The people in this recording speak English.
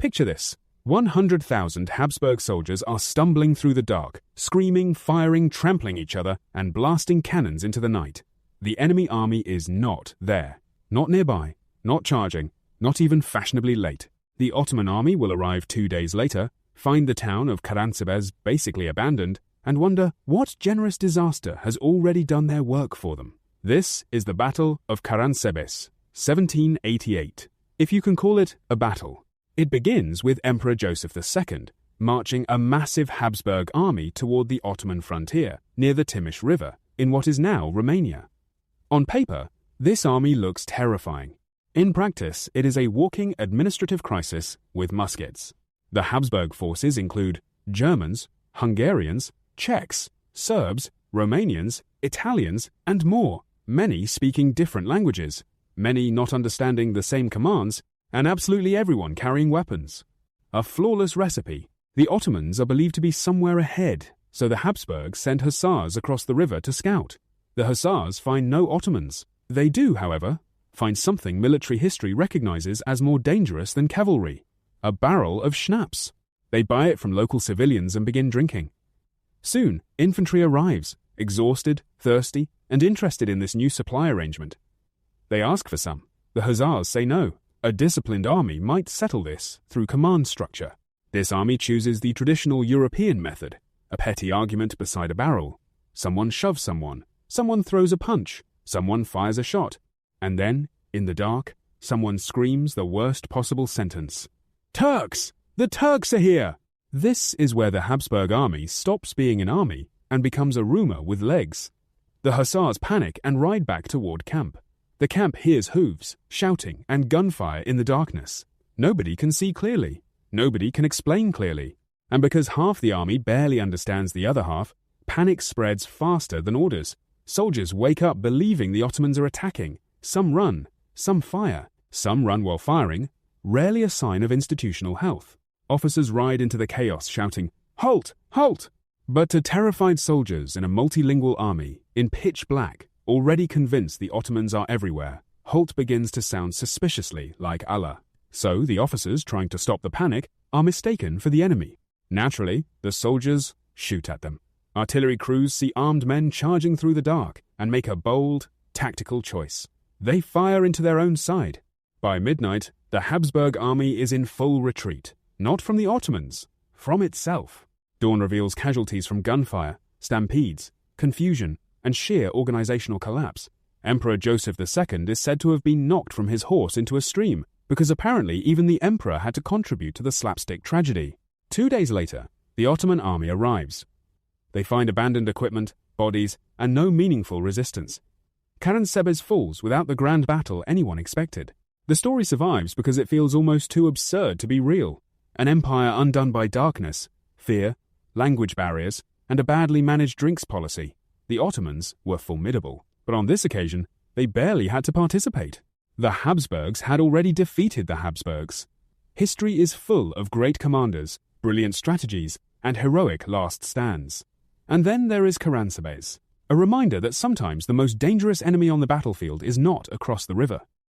Picture this. 100,000 Habsburg soldiers are stumbling through the dark, screaming, firing, trampling each other, and blasting cannons into the night. The enemy army is not there. Not nearby, not charging, not even fashionably late. The Ottoman army will arrive 2 days later, find the town of Caransebeș basically abandoned, and wonder what generous disaster has already done their work for them. This is the Battle of Karánsebes, 1788, if you can call it a battle. It begins with Emperor Joseph II marching a massive Habsburg army toward the Ottoman frontier near the Timiș River in what is now Romania. On paper, this army looks terrifying. In practice, it is a walking administrative crisis with muskets. The Habsburg forces include Germans, Hungarians, Czechs, Serbs, Romanians, Italians, and more, many speaking different languages, many not understanding the same commands, and absolutely everyone carrying weapons. A flawless recipe. The Ottomans are believed to be somewhere ahead, so the Habsburgs send Hussars across the river to scout. The Hussars find no Ottomans. They do, however, find something military history recognizes as more dangerous than cavalry: a barrel of Schnapps. They buy it from local civilians and begin drinking. Soon, infantry arrives, exhausted, thirsty, and interested in this new supply arrangement. They ask for some. The Hussars say no. A disciplined army might settle this through command structure. This army chooses the traditional European method, a petty argument beside a barrel. Someone shoves someone, someone throws a punch, someone fires a shot, and then, in the dark, someone screams the worst possible sentence. "Turks! The Turks are here!" This is where the Habsburg army stops being an army and becomes a rumor with legs. The Hussars panic and ride back toward camp. The camp hears hooves, shouting, and gunfire in the darkness. Nobody can see clearly. Nobody can explain clearly. And because half the army barely understands the other half, panic spreads faster than orders. Soldiers wake up believing the Ottomans are attacking. Some run, some fire, some run while firing, rarely a sign of institutional health. Officers ride into the chaos shouting, "Halt! Halt!" But to terrified soldiers in a multilingual army, in pitch black, already convinced the Ottomans are everywhere, halt begins to sound suspiciously like Allah. So the officers trying to stop the panic are mistaken for the enemy. Naturally, the soldiers shoot at them. Artillery crews see armed men charging through the dark and make a bold, tactical choice. They fire into their own side. By midnight, the Habsburg army is in full retreat, not from the Ottomans, from itself. Dawn reveals casualties from gunfire, stampedes, confusion, and sheer organizational collapse. Emperor Joseph II is said to have been knocked from his horse into a stream, because apparently even the emperor had to contribute to the slapstick tragedy. 2 days later, the Ottoman army arrives. They find abandoned equipment, bodies, and no meaningful resistance. Caransebeș falls without the grand battle anyone expected. The story survives because it feels almost too absurd to be real. An empire undone by darkness, fear, language barriers, and a badly managed drinks policy. The Ottomans were formidable, but on this occasion, they barely had to participate. The Habsburgs had already defeated the Habsburgs. History is full of great commanders, brilliant strategies, and heroic last stands. And then there is Caransebeș, a reminder that sometimes the most dangerous enemy on the battlefield is not across the river.